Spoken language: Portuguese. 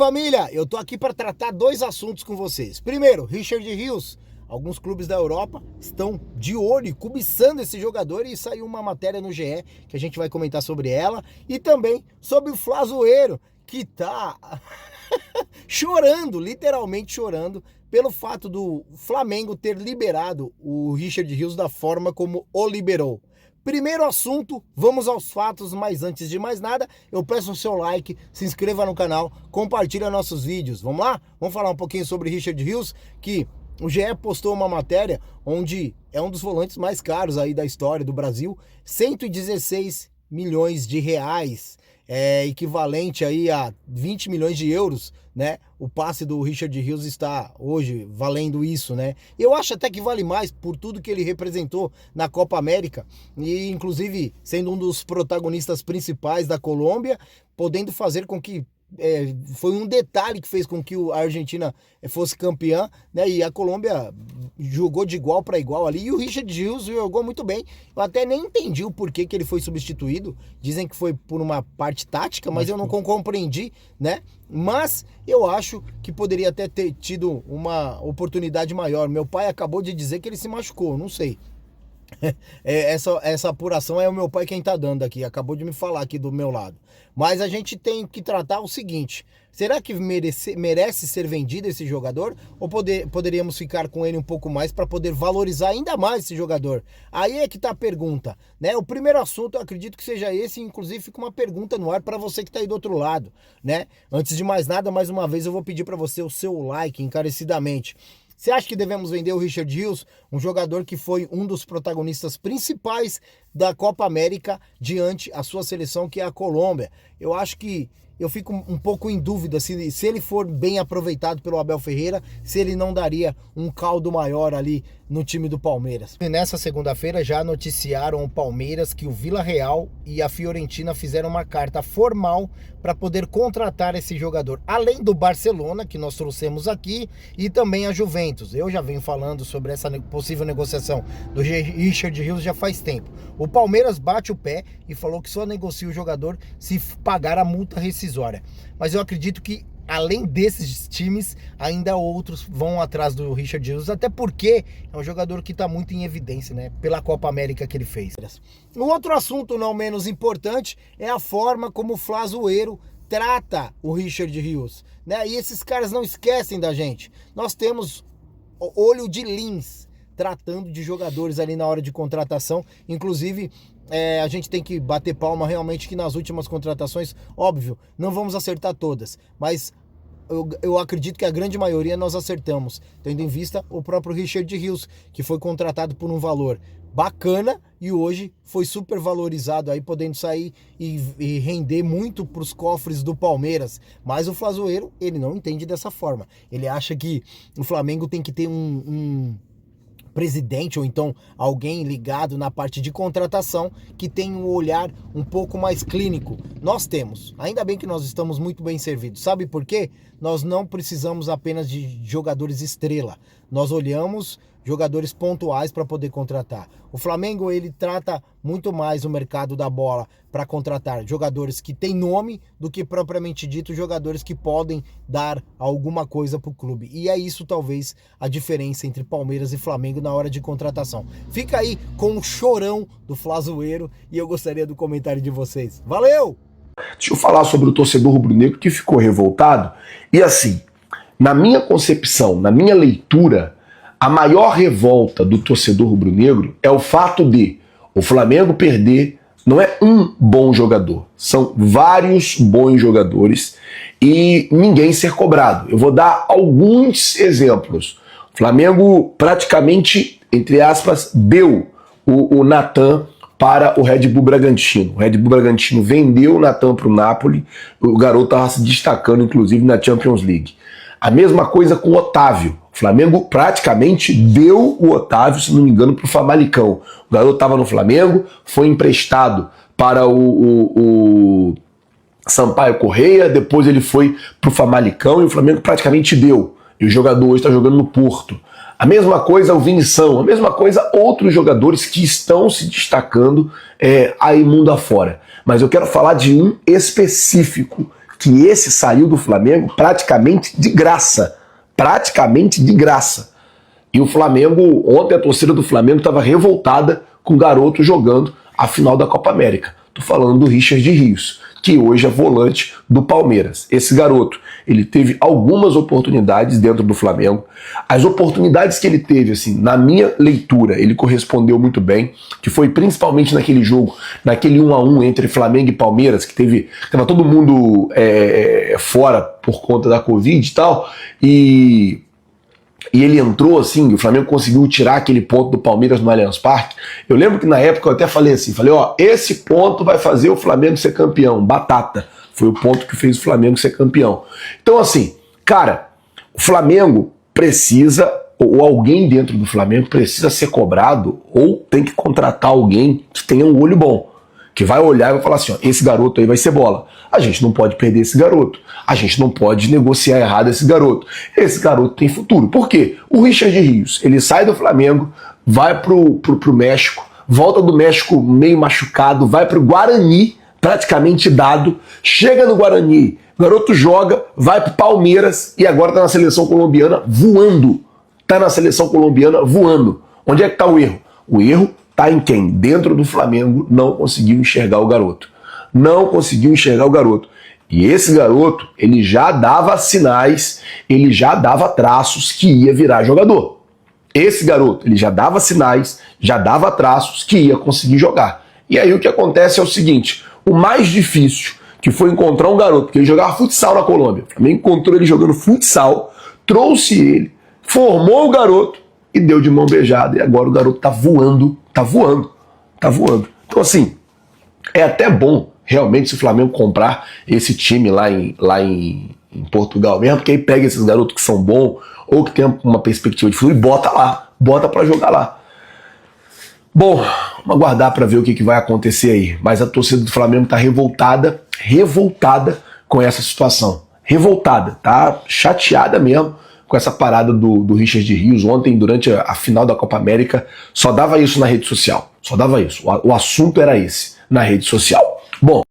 família, eu tô aqui para tratar dois assuntos com vocês. Primeiro, Richard Rios. Alguns clubes da Europa estão de olho e cobiçando esse jogador e saiu uma matéria no GE que a gente vai comentar sobre ela e também sobre o Flazoeiro, que tá chorando, literalmente chorando, pelo fato do Flamengo ter liberado o Richard Rios da forma como o liberou. Primeiro assunto, vamos aos fatos, mas antes de mais nada, eu peço o seu like, se inscreva no canal, compartilha nossos vídeos. Vamos lá? Vamos falar um pouquinho sobre Richard Rios, que o GE postou uma matéria onde é um dos volantes mais caros aí da história do Brasil, 116 milhões de reais, equivalente aí a 20 milhões de euros, né? O passe do Richard Rios está hoje valendo isso, né? Eu acho até que vale mais por tudo que ele representou na Copa América e inclusive sendo um dos protagonistas principais da Colômbia, podendo fazer com que foi um detalhe que fez com que a Argentina fosse campeã, né? E a Colômbia jogou de igual para igual ali, e o Richard Rios jogou muito bem. Eu até nem entendi o porquê que ele foi substituído, dizem que foi por uma parte tática, mas eu não compreendi, né? Mas eu acho que poderia até ter tido uma oportunidade maior. Meu pai acabou de dizer que ele se machucou, não sei. Essa apuração é o meu pai quem tá dando aqui, acabou de me falar aqui do meu lado. Mas a gente tem que tratar o seguinte: será que merece ser vendido esse jogador? Ou poderíamos ficar com ele um pouco mais para poder valorizar ainda mais esse jogador? Aí é que tá a pergunta, né? O primeiro assunto eu acredito que seja esse, inclusive fica uma pergunta no ar para você que tá aí do outro lado, né? Antes de mais nada, mais uma vez eu vou pedir para você o seu like encarecidamente. Você acha que devemos vender o Richard Rios, um jogador que foi um dos protagonistas principais da Copa América diante a sua seleção, que é a Colômbia? Eu acho que eu fico um pouco em dúvida se ele for bem aproveitado pelo Abel Ferreira, se ele não daria um caldo maior ali no time do Palmeiras. E nessa segunda-feira já noticiaram o Palmeiras que o Villarreal e a Fiorentina fizeram uma carta formal para poder contratar esse jogador, além do Barcelona, que nós trouxemos aqui, e também a Juventus. Eu já venho falando sobre essa possível negociação do Richard Rios já faz tempo. O Palmeiras bate o pé e falou que só negocia o jogador se pagar a multa rescisória. Mas eu acredito que além desses times, ainda outros vão atrás do Richard Rios, até porque é um jogador que está muito em evidência, né? Pela Copa América que ele fez. Um outro assunto não menos importante é a forma como o Flazoeiro trata o Richard Rios, né? E esses caras não esquecem da gente. Nós temos olho de lins tratando de jogadores ali na hora de contratação, inclusive a gente tem que bater palma realmente que nas últimas contratações, óbvio, não vamos acertar todas, mas eu acredito que a grande maioria nós acertamos, tendo em vista o próprio Richard Rios, que foi contratado por um valor bacana e hoje foi super valorizado aí, podendo sair e render muito para os cofres do Palmeiras. Mas o Flazoeiro, ele não entende dessa forma. Ele acha que o Flamengo tem que ter um presidente ou então alguém ligado na parte de contratação que tem um olhar um pouco mais clínico. Nós temos, ainda bem que nós estamos muito bem servidos. Sabe por quê? Nós não precisamos apenas de jogadores estrela. Nós olhamos jogadores pontuais para poder contratar. O Flamengo, ele trata muito mais o mercado da bola para contratar jogadores que têm nome do que propriamente dito jogadores que podem dar alguma coisa para o clube. E é isso talvez a diferença entre Palmeiras e Flamengo na hora de contratação. Fica aí com o chorão do Flazoeiro e eu gostaria do comentário de vocês. Valeu! Deixa eu falar sobre o torcedor rubro-negro que ficou revoltado. E assim, na minha concepção, na minha leitura, a maior revolta do torcedor rubro-negro é o fato de o Flamengo perder, não é um bom jogador, são vários bons jogadores e ninguém ser cobrado. Eu vou dar alguns exemplos. O Flamengo praticamente, entre aspas, deu o Natan para o Red Bull Bragantino. O Red Bull Bragantino vendeu o Natan para o Napoli, o garoto estava se destacando inclusive na Champions League. A mesma coisa com o Otávio. O Flamengo praticamente deu o Otávio, se não me engano, para o Famalicão. O garoto estava no Flamengo, foi emprestado para o Sampaio Correia, depois ele foi para o Famalicão e o Flamengo praticamente deu. E o jogador hoje está jogando no Porto. A mesma coisa o Vinição, a mesma coisa outros jogadores que estão se destacando aí mundo afora. Mas eu quero falar de um específico que esse saiu do Flamengo praticamente de graça. Praticamente de graça. E o Flamengo, ontem a torcida do Flamengo estava revoltada com o garoto jogando a final da Copa América. Tô falando do Richard Rios, que hoje é volante do Palmeiras. Esse garoto, ele teve algumas oportunidades dentro do Flamengo. As oportunidades que ele teve, assim, na minha leitura, ele correspondeu muito bem, que foi principalmente naquele jogo, naquele 1-1 entre Flamengo e Palmeiras, que tava todo mundo fora por conta da Covid e tal, e ele entrou assim, o Flamengo conseguiu tirar aquele ponto do Palmeiras no Allianz Parque. Eu lembro que na época eu até falei assim, ó, esse ponto vai fazer o Flamengo ser campeão, batata. Foi o ponto que fez o Flamengo ser campeão. Então assim, cara, o Flamengo precisa, ou alguém dentro do Flamengo precisa ser cobrado, ou tem que contratar alguém que tenha um olho bom, que vai olhar e vai falar assim, ó, esse garoto aí vai ser bola. A gente não pode perder esse garoto. A gente não pode negociar errado esse garoto. Esse garoto tem futuro. Por quê? O Richard Rios, ele sai do Flamengo, vai pro México, volta do México meio machucado, vai pro Guarani, praticamente dado, chega no Guarani, o garoto joga, vai pro Palmeiras e agora tá na seleção colombiana voando. Tá na seleção colombiana voando. Onde é que tá o erro? O erro tá em quem? Dentro do Flamengo não conseguiu enxergar o garoto. Não conseguiu enxergar o garoto. E esse garoto, ele já dava sinais, ele já dava traços que ia virar jogador. Esse garoto, ele já dava sinais, já dava traços que ia conseguir jogar. E aí o que acontece é o seguinte, o mais difícil, que foi encontrar um garoto, que ele jogava futsal na Colômbia. O Flamengo encontrou ele jogando futsal, trouxe ele, formou o garoto e deu de mão beijada. E agora o garoto tá voando, tá voando, tá voando. Então assim, é até bom realmente se o Flamengo comprar esse time lá em Portugal mesmo, porque aí pega esses garotos que são bons ou que tem uma perspectiva de futuro e bota lá, bota pra jogar lá. Bom, vamos aguardar pra ver o que vai acontecer aí. Mas a torcida do Flamengo tá revoltada com essa situação. Revoltada, tá chateada mesmo com essa parada do Richard Rios. Ontem, durante a final da Copa América, só dava isso na rede social. Só dava isso. O assunto era esse, na rede social. Bom,